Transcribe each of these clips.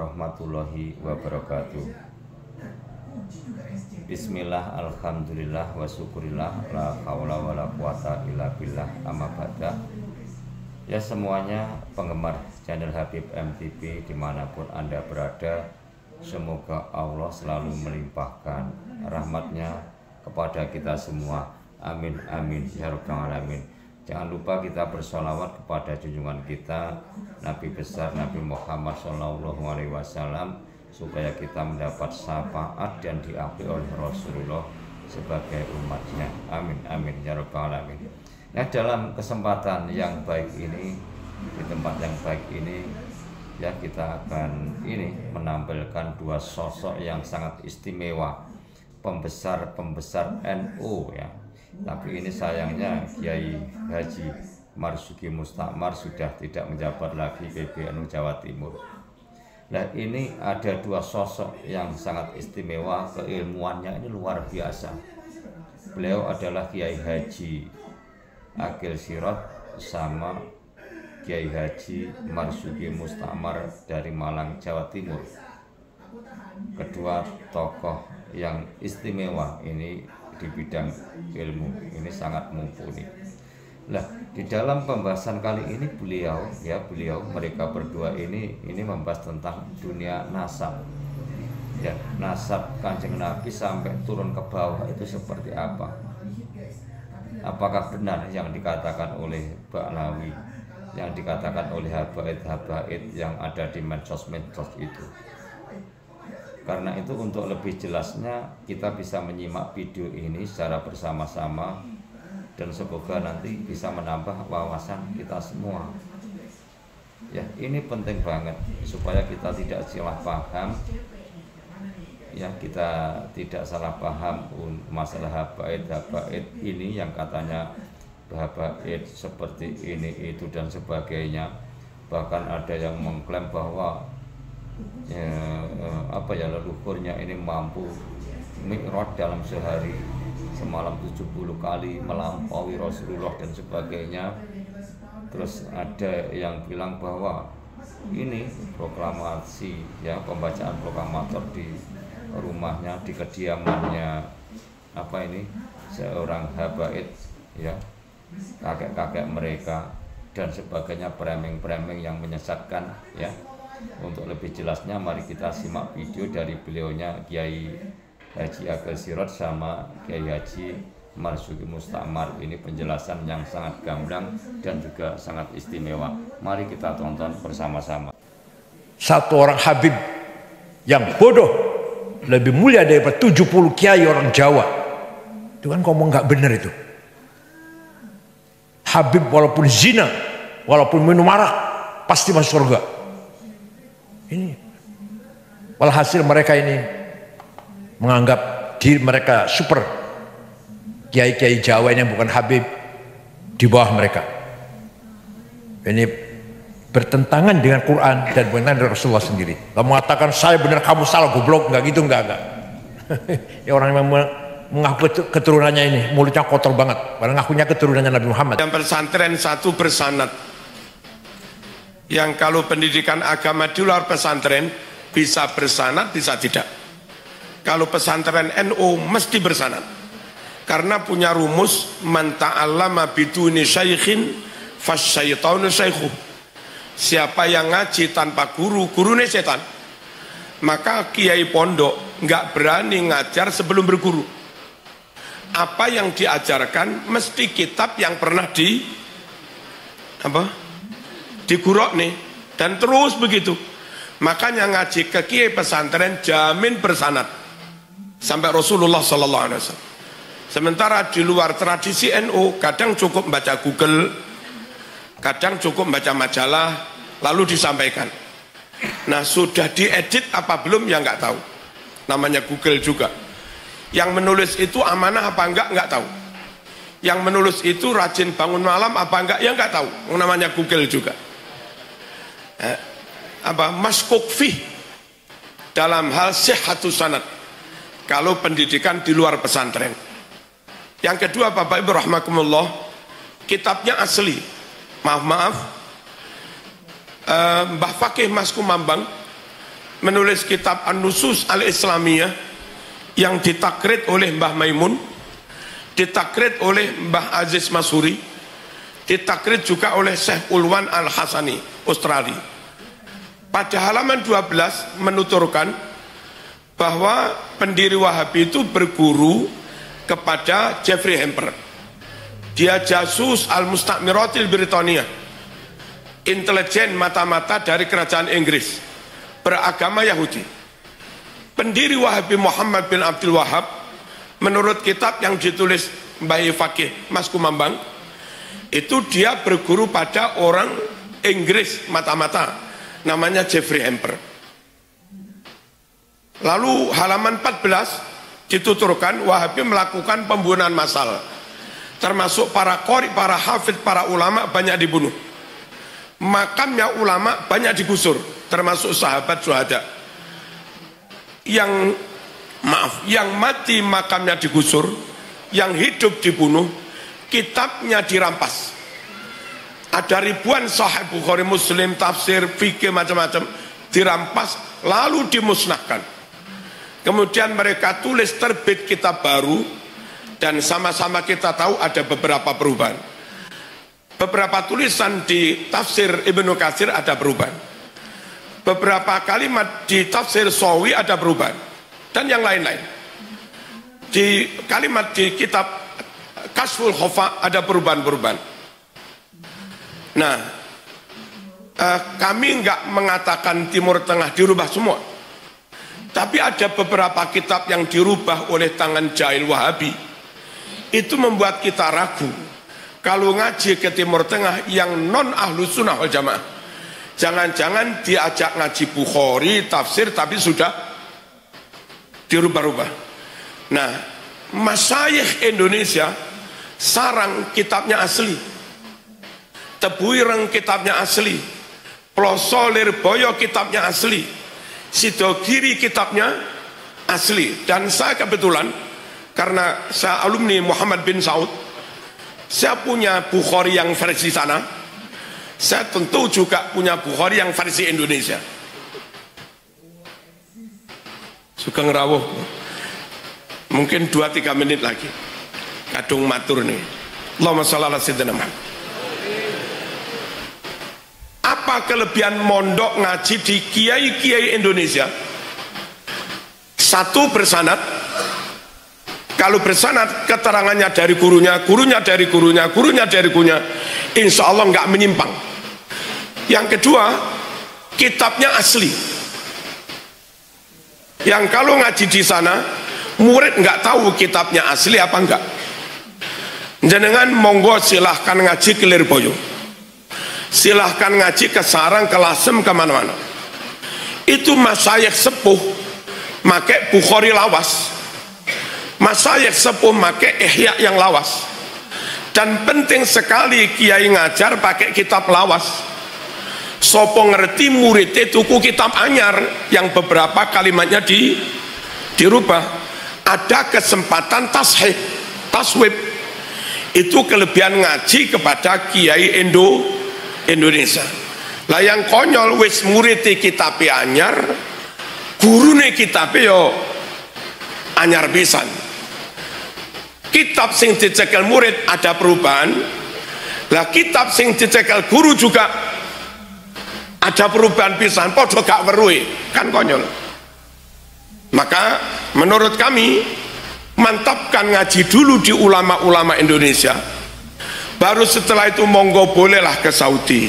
warahmatullahi wabarakatuh. Bismillah, alhamdulillah, wa syukurillah, la haula wa la quwata illa billah, amma ba'da. Ya semuanya penggemar channel Habib MTV dimanapun Anda berada, semoga Allah selalu melimpahkan rahmatnya kepada kita semua. Amin, amin, ya rabbal alamin. Jangan lupa kita bersolawat kepada junjungan kita Nabi besar Nabi Muhammad SAW, supaya kita mendapat syafaat dan diakui oleh Rasulullah sebagai umatnya. Amin, amin, ya rabbal alamin. Nah, dalam kesempatan yang baik ini, di tempat yang baik ini, ya kita akan menampilkan dua sosok yang sangat istimewa, pembesar NU ya. Tapi ini sayangnya Kiai Haji Marzuki Mustakmar sudah tidak menjabat lagi PBNU Jawa Timur. Nah, ini ada dua sosok yang sangat istimewa, keilmuannya ini luar biasa. Beliau adalah Kiai Haji Akil Sirot sama Kiai Haji Marzuki Mustakmar dari Malang, Jawa Timur. Kedua tokoh yang istimewa ini di bidang ilmu, ini sangat mumpuni. Nah, di dalam pembahasan kali ini mereka berdua ini membahas tentang dunia nasab. Ya, nasab Kanjeng Nabi sampai turun ke bawah itu seperti apa? Apakah benar yang dikatakan oleh Ba'lawi, yang dikatakan oleh habaib yang ada di medsos itu? Karena itu untuk lebih jelasnya kita bisa menyimak video ini secara bersama-sama, dan semoga nanti bisa menambah wawasan kita semua. Ya, ini penting banget supaya kita tidak salah paham. Ya, kita tidak salah paham masalah habaib ini yang katanya habaib seperti ini itu dan sebagainya. Bahkan ada yang mengklaim bahwa leluhurnya ini mampu mi'raj dalam sehari, semalam 70 kali melampaui Rasulullah dan sebagainya. Terus ada yang bilang bahwa ini proklamasi, ya, pembacaan proklamator di rumahnya, di kediamannya seorang habaib, ya, kakek-kakek mereka dan sebagainya, premeng-premeng yang menyesatkan, ya. Untuk lebih jelasnya mari kita simak video dari beliaunya Kiai Haji Akil Sirot sama Kiai Haji Marzuki Mustakmar. Ini penjelasan yang sangat gamblang dan juga sangat istimewa. Mari kita tonton bersama-sama. Satu orang habib yang bodoh lebih mulia daripada 70 kiai orang Jawa. Itu kan ngomong nggak benar itu. Habib walaupun zina, walaupun minum arak, pasti masuk surga. Ini walhasil mereka ini menganggap diri mereka super. Kiai-kiai Jawa ini bukan habib, di bawah mereka. Ini bertentangan dengan Quran dan bertentangan dengan Rasulullah sendiri. Kamu mengatakan saya benar, kamu salah, goblok, enggak gitu, enggak. Ya, orang yang mengaku keturunannya ini mulutnya kotor banget, padahal ngakunya keturunannya Nabi Muhammad. Yang pesantren satu bersanad, yang kalau pendidikan agama di luar pesantren bisa bersanad, bisa tidak. Kalau pesantren NU mesti bersanad, karena punya rumus man ta'allama biduni syaikhin fasyaitanu syaikhuh. Siapa yang ngaji tanpa guru, gurunya setan. Maka kiai pondok nggak berani ngajar sebelum berguru. Apa yang diajarkan mesti kitab yang pernah digurok nih, dan terus begitu. Makanya ngaji ke kiai pesantren jamin bersanad sampai Rasulullah SAW. Sementara di luar tradisi NU kadang cukup baca Google, kadang cukup baca majalah lalu disampaikan. Nah, sudah diedit apa belum ya nggak tahu. Namanya Google juga. Yang menulis itu amanah apa nggak tahu. Yang menulis itu rajin bangun malam apa enggak ya nggak tahu. Namanya Google juga. Maskuk fih dalam hal sihhatus sanad kalau pendidikan di luar pesantren. Yang kedua, Bapak Ibu rahimakumullah, kitabnya asli. Maaf, Mbah Fakih Mas Kumambang menulis kitab An-Nusus Al-Islamiyah yang ditakrid oleh Mbah Maimun, ditakrid oleh Mbah Aziz Masuri, ditakrid juga oleh Syekh Ulwan Al-Hasani, Australia. Pada halaman 12 menuturkan bahwa pendiri Wahabi itu berguru kepada Jeffrey Hamper. Dia jasus Al-Mustakmiratil Britania, intelijen mata-mata dari kerajaan Inggris, beragama Yahudi. Pendiri Wahabi Muhammad bin Abdul Wahab, menurut kitab yang ditulis Mbah Fakih Mas Kumambang, itu dia berguru pada orang Inggris mata-mata, namanya Jeffrey Hamper. Lalu halaman 14 dituturkan Wahabi melakukan pembunuhan massal, termasuk para qori, para hafidh, para ulama banyak dibunuh. Makamnya ulama banyak digusur, termasuk sahabat syuhada. Yang mati makamnya digusur, yang hidup dibunuh, kitabnya dirampas. Ada ribuan sahih Bukhari, Muslim, tafsir, fikih, macam-macam dirampas lalu dimusnahkan. Kemudian mereka tulis terbit kitab baru, dan sama-sama kita tahu ada beberapa perubahan. Beberapa tulisan di tafsir Ibnu Katsir ada perubahan, beberapa kalimat di tafsir Sawi ada perubahan, dan yang lain-lain. Di kalimat di kitab Kasful Khofa ada perubahan-perubahan. Nah, kami enggak mengatakan Timur Tengah dirubah semua, tapi ada beberapa kitab yang dirubah oleh tangan jahil Wahabi. Itu membuat kita ragu kalau ngaji ke Timur Tengah yang non ahlu sunnah wal jamaah. Jangan-jangan diajak ngaji Bukhari, tafsir, tapi sudah dirubah-rubah. Nah, masyayikh Indonesia sarang kitabnya asli, Tebuireng kitabnya asli, Ploso Lirboyo kitabnya asli, Sidogiri kitabnya asli. Dan saya kebetulan, karena saya alumni Muhammad bin Saud, saya punya Bukhari yang versi sana, saya tentu juga punya Bukhari yang versi Indonesia. Suka ngerawuh, mungkin 2-3 menit lagi kadung matur nih. Allahumma shalli ala sayyidina Muhammad. Apa kelebihan mondok ngaji di kiai-kiai Indonesia? Satu, bersanad. Kalau bersanad, keterangannya dari gurunya, gurunya dari gurunya, gurunya dari gurunya, insya Allah nggak menyimpang. Yang kedua, kitabnya asli. Yang kalau ngaji di sana, murid nggak tahu kitabnya asli apa enggak. Jenengan monggo silahkan ngaji ke Lirboyo, silahkan ngaji ke Sarang, ke Lasem, kemana-mana. Itu masyayikh sepuh make Bukhari lawas, masyayikh sepuh make Ihya yang lawas. Dan penting sekali kiai ngajar pakai kitab lawas. Sopo ngerti muridnya tuku kitab anyar yang beberapa kalimatnya dirubah. Ada kesempatan tashih, taswib. Itu kelebihan ngaji kepada kiai Indonesia. Lah yang konyol wis muridnya kitab anyar, gurune kitab yo anyar pisan. Kitab sing dicekel murid ada perubahan, lah kitab sing dicekel guru juga ada perubahan pisan, podo gak weruhe, kan konyol. Maka menurut kami, mantapkan ngaji dulu di ulama-ulama Indonesia, baru setelah itu monggo bolehlah ke Saudi,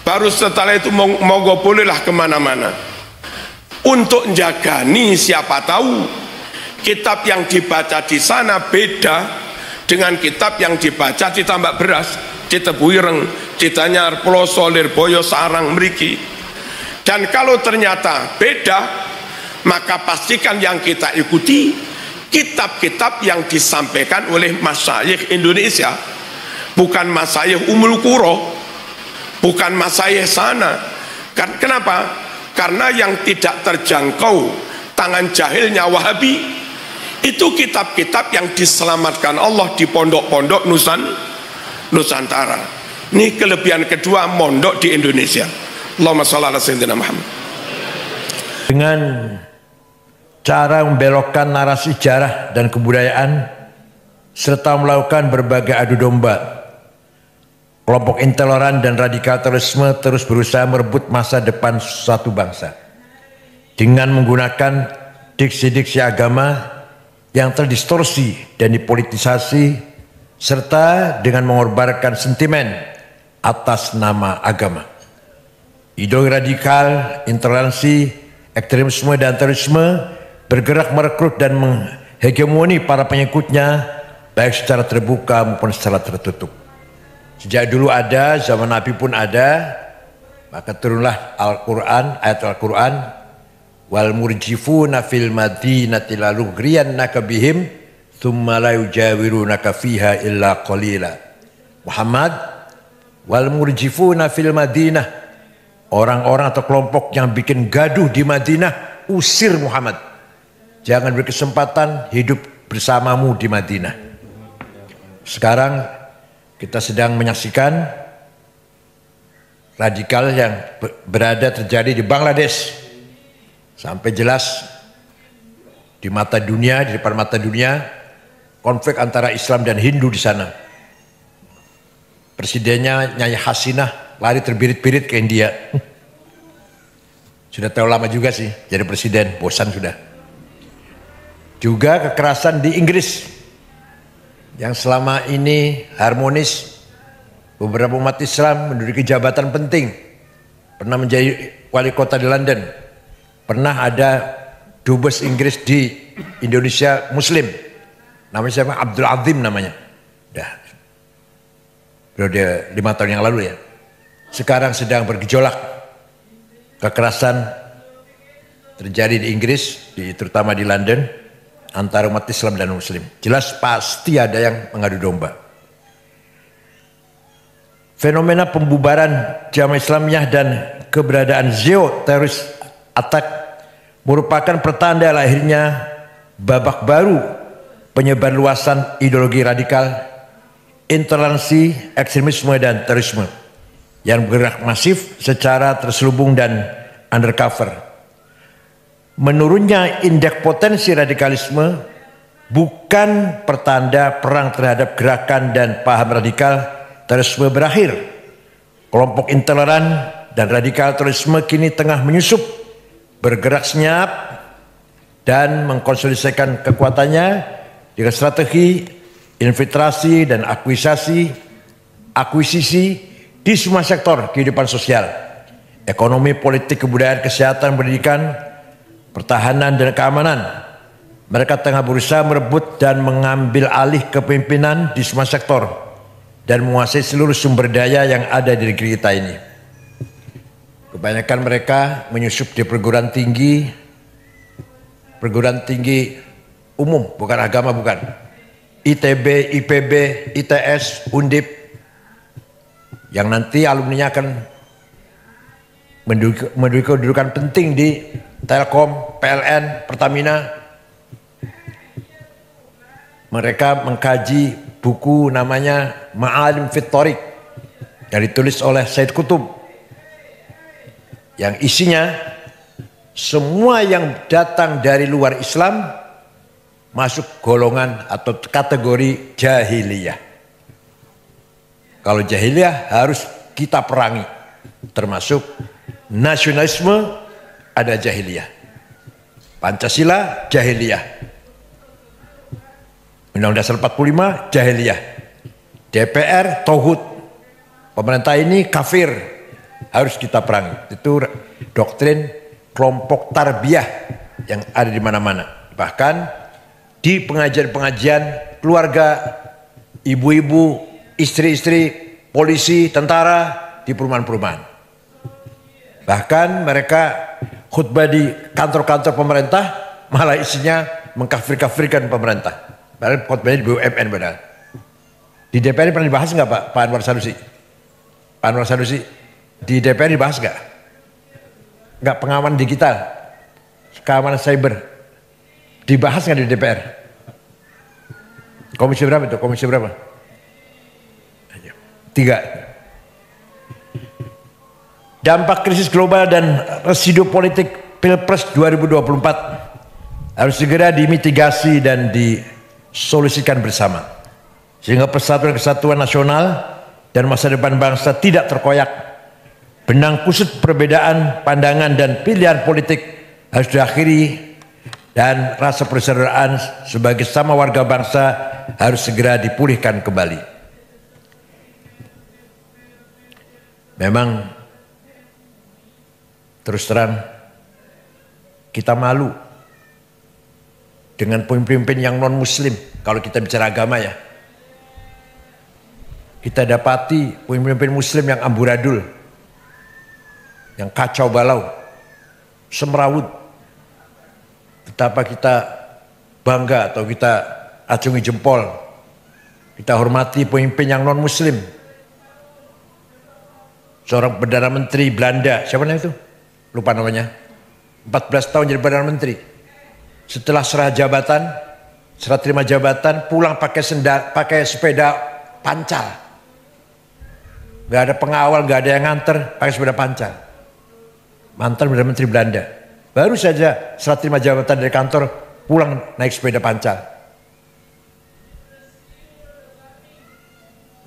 baru setelah itu monggo bolehlah kemana-mana, untuk njagani siapa tahu kitab yang dibaca di sana beda dengan kitab yang dibaca di Tambak Beras, di Tebuireng, di Tanyar, Ploso, Lirboyo, Sarang, mriki. Dan kalau ternyata beda, maka pastikan yang kita ikuti kitab-kitab yang disampaikan oleh masyayikh Indonesia, bukan masyayikh Umul Qura, bukan masyayikh sana. Kenapa? Karena yang tidak terjangkau tangan jahilnya Wahabi itu kitab-kitab yang diselamatkan Allah di pondok-pondok Nusantara. Ini kelebihan kedua mondok di Indonesia. Allahumma shalli ala sayyidina Muhammad. dengan cara membelokkan narasi sejarah dan kebudayaan serta melakukan berbagai adu domba. Kelompok intoleran dan radikal terorisme terus berusaha merebut masa depan suatu bangsa dengan menggunakan diksi-diksi agama yang terdistorsi dan dipolitisasi serta dengan mengorbankan sentimen atas nama agama. Ideologi radikal, intoleransi, ekstremisme dan terorisme bergerak merekrut dan menghegemoni para pengikutnya baik secara terbuka maupun secara tertutup. Sejak dulu ada, zaman Nabi pun ada, maka turunlah Al-Quran, ayat Al-Quran, wal murjifuna fil madinati lalugriyannaka bihim thumma la yujawirunaka fiha illa qalila. Muhammad, wal murjifuna fil madinah, orang-orang atau kelompok yang bikin gaduh di Madinah, usir Muhammad. Jangan berkesempatan hidup bersamamu di Madinah. Sekarang kita sedang menyaksikan radikal yang berada terjadi di Bangladesh. Sampai jelas di mata dunia, di depan mata dunia, konflik antara Islam dan Hindu di sana. Presidennya Nyai Hasinah lari terbirit-birit ke India. Sudah terlalu lama juga sih jadi presiden, bosan sudah. Juga kekerasan di Inggris yang selama ini harmonis, beberapa umat Islam menduduki jabatan penting, pernah menjadi wali kota di London, pernah ada dubes Inggris di Indonesia Muslim, namanya siapa? Abdul Azim namanya, dah periode 5 tahun yang lalu ya. Sekarang sedang bergejolak, kekerasan terjadi di Inggris, terutama di London, antara umat Islam dan Muslim. Jelas pasti ada yang mengadu domba. Fenomena pembubaran Jamaah Islamiyah dan keberadaan teroris attack merupakan pertanda lahirnya babak baru penyebar luasan ideologi radikal, intoleransi, ekstremisme dan terorisme yang bergerak masif secara terselubung dan undercover. Menurunnya indeks potensi radikalisme bukan pertanda perang terhadap gerakan dan paham radikal terorisme berakhir. Kelompok intoleran dan radikal terorisme kini tengah menyusup, bergerak senyap dan mengkonsolidasikan kekuatannya dengan strategi infiltrasi dan akuisisi di semua sektor kehidupan sosial, ekonomi, politik, kebudayaan, kesehatan, pendidikan, pertahanan dan keamanan. Mereka tengah berusaha merebut dan mengambil alih kepemimpinan di semua sektor dan menguasai seluruh sumber daya yang ada di negeri kita ini. Kebanyakan mereka menyusup di perguruan tinggi umum, bukan agama, bukan. ITB, IPB, ITS, Undip, yang nanti alumninya akan menduduki kedudukan penting di Telkom, PLN, Pertamina. Mereka mengkaji buku namanya Ma'alim fit Thoriq yang ditulis oleh Said Qutb, yang isinya semua yang datang dari luar Islam masuk golongan atau kategori jahiliyah. Kalau jahiliyah harus kita perangi, termasuk nasionalisme, ada jahiliyah. Pancasila, jahiliyah. Undang-Undang Dasar 45, jahiliyah. DPR, tauhid. Pemerintah ini kafir, harus kita perangi. Itu doktrin kelompok tarbiyah yang ada di mana-mana. Bahkan di pengajian-pengajian keluarga, ibu-ibu, istri-istri, polisi, tentara, di perumahan-perumahan. Bahkan mereka khutbah di kantor-kantor pemerintah malah isinya mengkafir-kafirkan pemerintah. Padahal khutbahnya di BUMN padahal. Di DPR pernah dibahas nggak Pak Anwar Sanusi? Pak Anwar Sanusi di DPR dibahas nggak? Nggak, pengaman digital, keamanan cyber dibahas nggak di DPR? Komisi berapa itu? Komisi berapa? 3. Dampak krisis global dan residu politik Pilpres 2024 harus segera dimitigasi dan disolusikan bersama, sehingga persatuan kesatuan nasional dan masa depan bangsa tidak terkoyak. Benang kusut perbedaan pandangan dan pilihan politik harus diakhiri, dan rasa persaudaraan sebagai sama warga bangsa harus segera dipulihkan kembali. Memang terus terang kita malu dengan pemimpin yang non muslim. Kalau kita bicara agama ya, kita dapati pemimpin muslim yang amburadul, yang kacau balau, semrawut. Betapa kita bangga atau kita acungi jempol, kita hormati pemimpin yang non muslim. Seorang Perdana Menteri Belanda, siapa namanya itu? Lupa namanya. 14 tahun jadi Perdana Menteri. Setelah serah terima jabatan, pulang pakai sepeda pancal. Gak ada pengawal, gak ada yang nganter, pakai sepeda pancal. Mantan Perdana Menteri Belanda. Baru saja serah terima jabatan dari kantor, pulang naik sepeda pancal.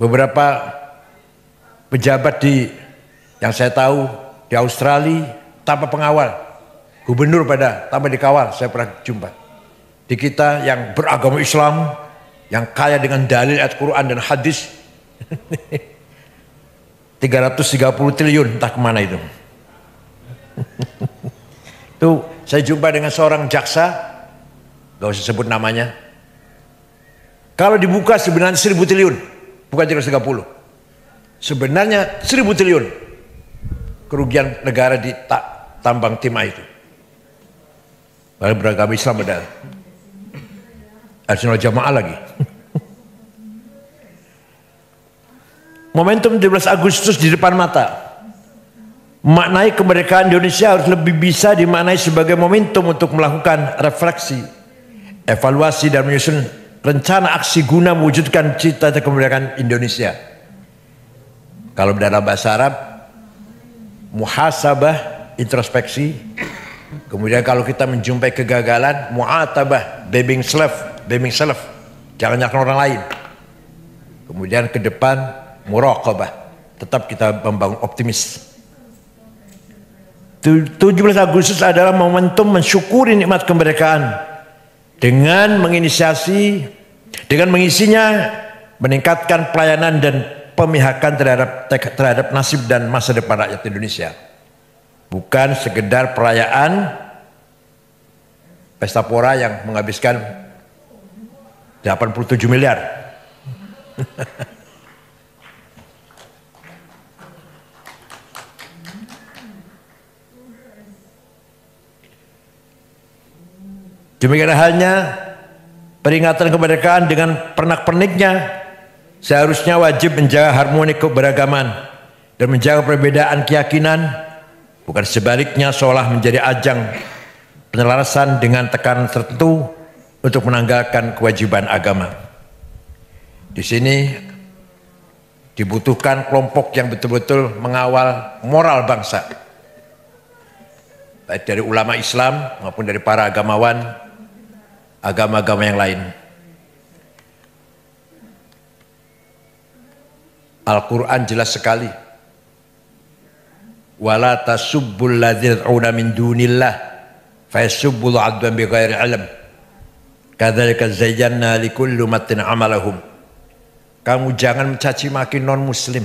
Beberapa pejabat yang saya tahu di Australia tanpa pengawal, gubernur tanpa dikawal, saya pernah jumpa. Di kita yang beragama Islam, yang kaya dengan dalil ayat Quran dan hadis, 330 triliun entah kemana itu. Tuh saya jumpa dengan seorang jaksa, gak usah sebut namanya. Kalau dibuka sebenarnya 1000 triliun, bukan 330. Sebenarnya 1000 triliun kerugian negara di tambang timah itu. Padahal beragama Islam ada. Arsenal jamaah lagi. Momentum 17 Agustus di depan mata. Maknai kemerdekaan Indonesia harus lebih bisa dimaknai sebagai momentum untuk melakukan refleksi, evaluasi dan menyusun rencana aksi guna mewujudkan cita-cita kemerdekaan Indonesia. Kalau dalam bahasa Arab, muhasabah, introspeksi. Kemudian kalau kita menjumpai kegagalan, mu'atabah, blaming self, jangan nyalakan orang lain. Kemudian ke depan, muraqabah, tetap kita membangun optimis. 17 Agustus adalah momentum mensyukuri nikmat kemerdekaan dengan mengisinya, meningkatkan pelayanan dan pemihakan terhadap nasib dan masa depan rakyat Indonesia. Bukan sekedar perayaan pesta pora yang menghabiskan 87 miliar. Demikian halnya peringatan kemerdekaan dengan pernak-perniknya seharusnya wajib menjaga harmoni keberagaman dan menjaga perbedaan keyakinan, bukan sebaliknya seolah menjadi ajang penyelarasan dengan tekanan tertentu untuk menanggalkan kewajiban agama. Di sini dibutuhkan kelompok yang betul-betul mengawal moral bangsa, baik dari ulama Islam maupun dari para agamawan agama-agama yang lain. Al-Quran jelas sekali. Wala tasubbul ladzina yad'una min dunillah fayasubbul adwan bighairi ilm. Kadzalika zayyana likulli ummatin amalahum. Kamu jangan mencaci maki non muslim.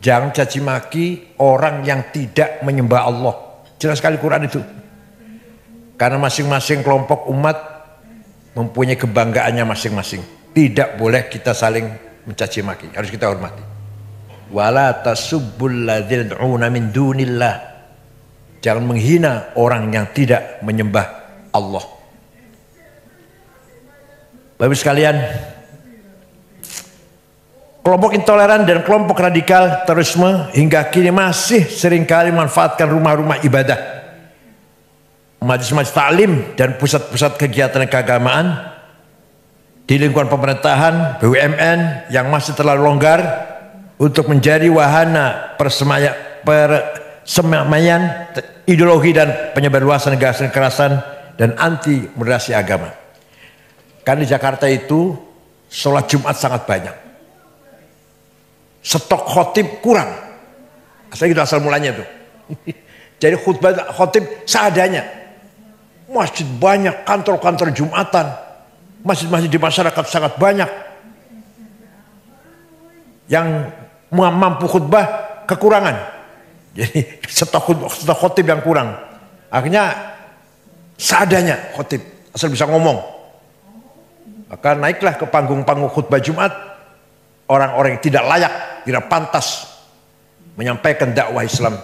Jangan caci maki orang yang tidak menyembah Allah. Jelas sekali Quran itu. Karena masing-masing kelompok umat mempunyai kebanggaannya masing-masing. Tidak boleh kita saling mencaci maki, harus kita hormati. Wala tasubbul ladzina yad'una min dunillah. Jangan menghina orang yang tidak menyembah Allah. Bapak sekalian, kelompok intoleran dan kelompok radikal terorisme hingga kini masih seringkali memanfaatkan rumah-rumah ibadah, majelis-majelis taklim dan pusat-pusat kegiatan keagamaan di lingkungan pemerintahan, BUMN yang masih terlalu longgar untuk menjadi wahana semaian ideologi dan penyebarluasan gagasan kekerasan dan anti moderasi agama. Karena di Jakarta itu sholat Jumat sangat banyak, stok khotib kurang. Asal mulanya tuh. Jadi khutbah khotib seadanya. Masjid banyak, kantor-kantor Jumatan, masjid-masjid di masyarakat sangat banyak. Yang mampu khutbah kekurangan. Jadi stok khotib yang kurang. Akhirnya seadanya khotib, asal bisa ngomong. Maka naiklah ke panggung-panggung khutbah Jumat orang-orang yang tidak layak, tidak pantas menyampaikan dakwah Islam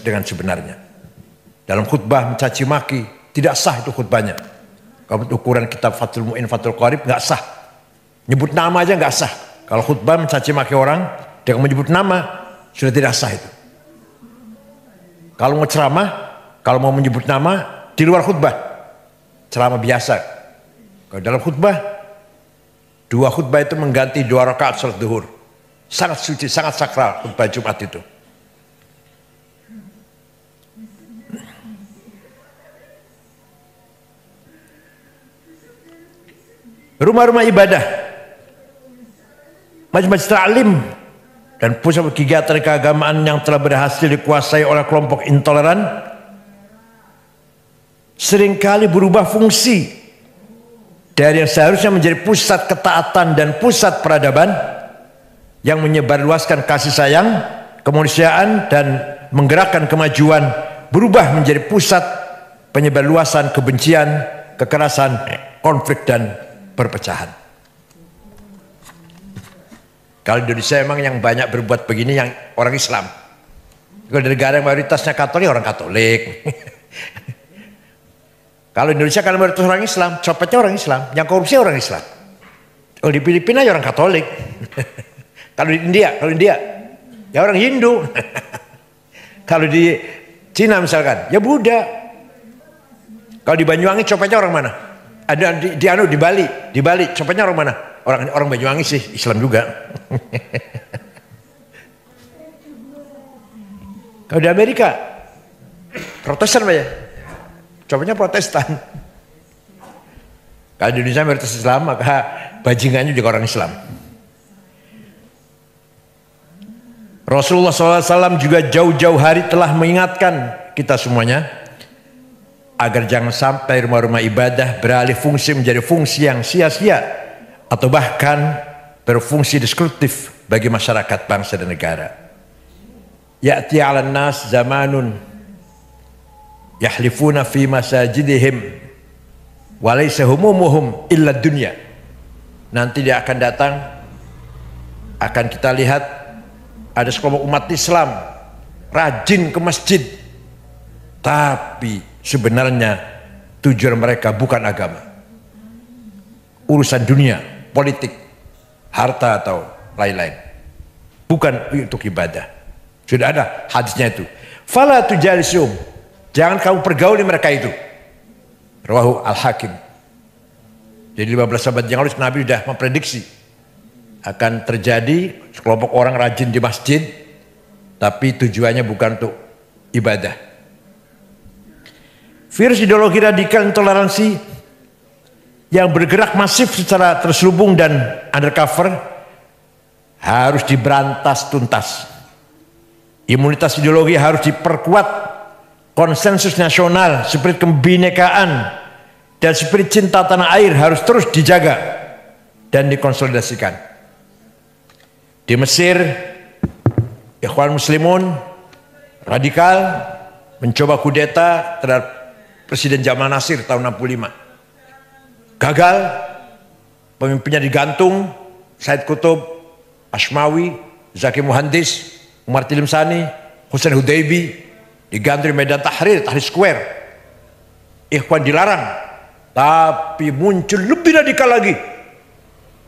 dengan sebenarnya. Dalam khutbah mencaci maki, tidak sah itu khutbahnya. Kalau ukuran kitab Fathul Mu'in, Fathul Qarib nggak sah. Nyebut nama aja nggak sah. Kalau khutbah mencaci maki orang dengan menyebut nama sudah tidak sah itu. Kalau mau ceramah, kalau mau menyebut nama di luar khutbah, ceramah biasa. Kalau dalam khutbah, 2 khutbah itu mengganti 2 rakaat salat zuhur. Sangat suci, sangat sakral khutbah Jumat itu. Rumah-rumah ibadah, majelis ta'lim dan pusat kegiatan keagamaan yang telah berhasil dikuasai oleh kelompok intoleran seringkali berubah fungsi dari yang seharusnya menjadi pusat ketaatan dan pusat peradaban yang menyebarluaskan kasih sayang, kemanusiaan dan menggerakkan kemajuan, berubah menjadi pusat penyebarluasan kebencian, kekerasan, konflik dan perpecahan. Kalau di Indonesia memang yang banyak berbuat begini yang orang Islam. Kalau di negara yang mayoritasnya Katolik, orang Katolik. Kalau Indonesia kan mayoritas orang Islam, copetnya orang Islam, yang korupsi orang Islam. Kalau di Filipina ya orang Katolik. Kalau di India ya orang Hindu. Kalau di Cina misalkan, ya Buddha. Kalau di Banyuwangi copetnya orang mana? Ada di Bali copetnya orang mana? Orang Banyuwangi sih, Islam juga. Kalau di Amerika Protestan Pak ya? Copetnya Protestan. Kalau di Indonesia mayoritas Islam, maka bajingannya juga orang Islam. Rasulullah SAW juga jauh-jauh hari telah mengingatkan kita semuanya agar jangan sampai rumah-rumah ibadah beralih fungsi menjadi fungsi yang sia-sia atau bahkan berfungsi destruktif bagi masyarakat, bangsa dan negara. Ya'ti 'alan nas zamanun yahlifuna fi masajidihim wa laysa humumuhum illa dunya. Nanti dia akan datang, akan kita lihat ada sekelompok umat Islam rajin ke masjid, tapi sebenarnya tujuan mereka bukan agama, urusan dunia, politik, harta atau lain-lain, bukan untuk ibadah. Sudah ada hadisnya itu. Fala tujalisum, jangan kamu pergauli mereka itu. Rawahu Al-Hakim. Jadi 15 abad yang lalu Nabi sudah memprediksi akan terjadi sekelompok orang rajin di masjid, tapi tujuannya bukan untuk ibadah. Virus ideologi radikal intoleransi yang bergerak masif secara terselubung dan undercover harus diberantas tuntas. Imunitas ideologi harus diperkuat, konsensus nasional, spirit kebinekaan dan spirit cinta tanah air harus terus dijaga dan dikonsolidasikan. Di Mesir, Ikhwan Muslimun radikal mencoba kudeta terhadap Presiden Jamal Nasir tahun 65. Gagal, pemimpinnya digantung, Said Qutb, Ashmawi, Zaki Muhandis, Umar Tilimsani, Hussein Hudaybi digantung di Medan Tahrir, Tahrir Square. Ikhwan dilarang, tapi muncul lebih radikal lagi,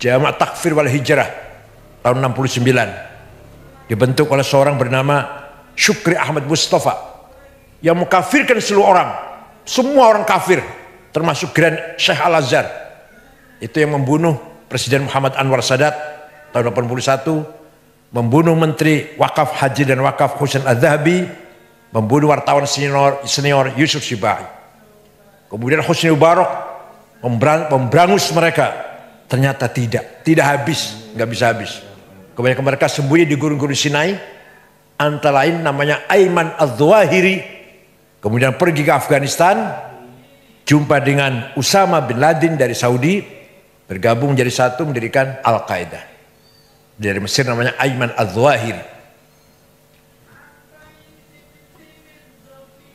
Jamaah Takfir wal Hijrah tahun 69, dibentuk oleh seorang bernama Syukri Ahmad Mustafa yang mengkafirkan seluruh orang, semua orang kafir, termasuk Grand Sheikh Al-Azhar. Itu yang membunuh Presiden Muhammad Anwar Sadat tahun 81, membunuh Menteri Wakaf Haji dan Wakaf Husain Al-Zahabi, membunuh wartawan senior Yusuf Sibai. Kemudian Husni Mubarak memberangus mereka. Ternyata tidak habis, nggak bisa habis. Kebanyakan mereka sembunyi di gurun-gurun Sinai, antara lain namanya Ayman Al-Zawahiri. Kemudian pergi ke Afghanistan, jumpa dengan Usama bin Laden dari Saudi, bergabung menjadi satu mendirikan Al-Qaeda. Dari Mesir namanya Ayman Al-Zawahiri.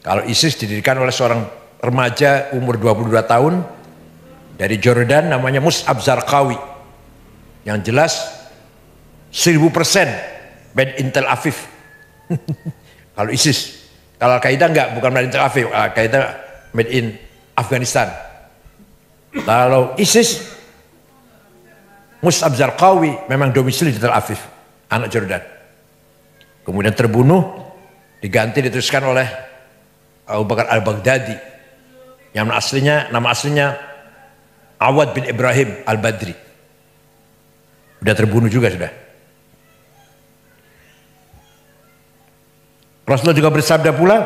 Kalau ISIS didirikan oleh seorang remaja umur 22 tahun dari Jordan namanya Mus'ab Zarqawi. Yang jelas 1000% made in Tel Aviv. Kalau ISIS, kalau Al-Qaeda enggak, bukan made in Tel Aviv, Al-Qaeda made in Afghanistan. Kalau ISIS, Mus'ab Zarqawi memang domisili di Tel Aviv, anak Jordan. Kemudian terbunuh, diganti diteruskan oleh Abu Bakar Al-Baghdadi. Yang nama aslinya Awad bin Ibrahim Al-Badri. Sudah terbunuh juga sudah. Rasulullah juga bersabda pula,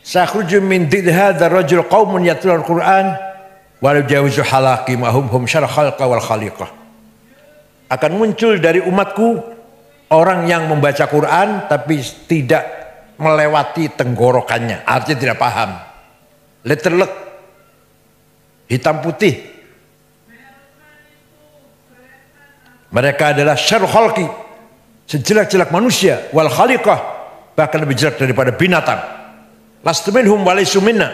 "Sakhruju min did hadzal rajul qaumun yatlul Al-Qur'an wa la yajawizu halaqi ma hum syarh khalqa wal khaliqah." Akan muncul dari umatku orang yang membaca Quran tapi tidak melewati tenggorokannya, artinya tidak paham. Letterlek, hitam putih. Mereka adalah syarh khalqi, sejelek-jelek manusia, wal khaliqah, bahkan lebih jelek daripada binatang. Lastu minhum wa laysu minna.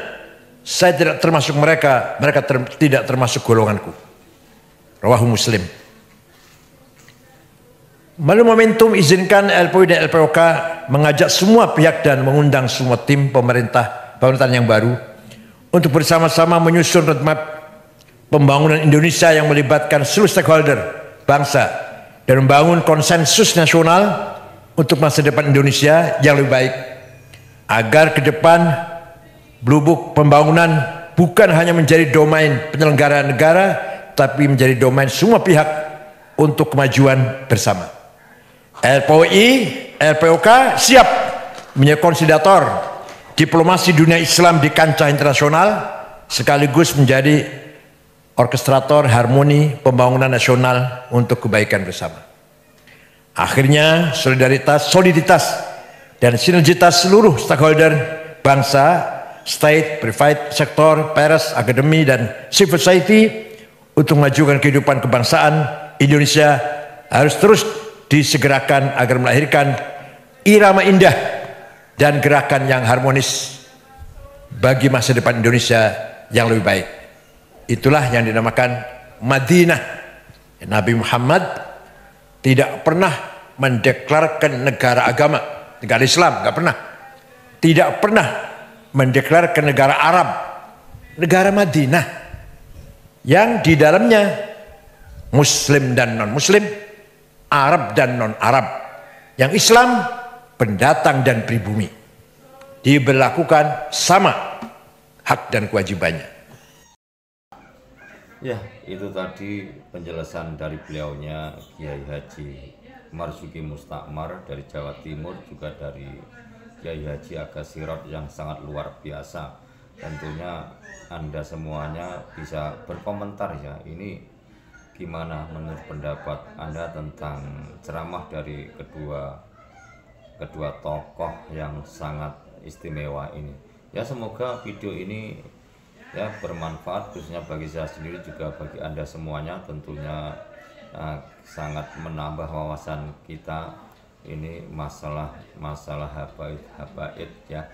Saya tidak termasuk mereka, mereka tidak termasuk golonganku. Rawahu Muslim. Melalui momentum izinkan LPOI dan LPOK mengajak semua pihak dan mengundang semua tim pemerintahan yang baru untuk bersama-sama menyusun roadmap pembangunan Indonesia yang melibatkan seluruh stakeholder bangsa dan membangun konsensus nasional untuk masa depan Indonesia yang lebih baik, agar ke depan blubuk pembangunan bukan hanya menjadi domain penyelenggara negara tapi menjadi domain semua pihak untuk kemajuan bersama. LPOI, LPOK siap menjadi konsolidator diplomasi dunia Islam di kancah internasional sekaligus menjadi orkestrator harmoni pembangunan nasional untuk kebaikan bersama. Akhirnya soliditas dan sinergitas seluruh stakeholder bangsa, state, private sektor, pers, akademi dan civil society untuk memajukan kehidupan kebangsaan Indonesia harus terus disegerakan agar melahirkan irama indah dan gerakan yang harmonis bagi masa depan Indonesia yang lebih baik. Itulah yang dinamakan Madinah. Nabi Muhammad tidak pernah mendeklarasikan negara agama, negara Islam, nggak pernah. Tidak pernah mendeklarasikan negara Arab, negara Madinah yang di dalamnya Muslim dan non-Muslim, Arab dan non-Arab, yang Islam pendatang dan pribumi, diberlakukan sama hak dan kewajibannya. Ya, itu tadi penjelasan dari beliaunya Kiai Haji Marzuki Mustakmar dari Jawa Timur, juga dari Kiai Haji Aga Sirot yang sangat luar biasa. Tentunya Anda semuanya bisa berkomentar ya, ini gimana menurut pendapat Anda tentang ceramah dari kedua tokoh yang sangat istimewa ini. Ya, semoga video ini ya bermanfaat khususnya bagi saya sendiri, juga bagi Anda semuanya. Tentunya sangat menambah wawasan kita ini masalah habaib ya.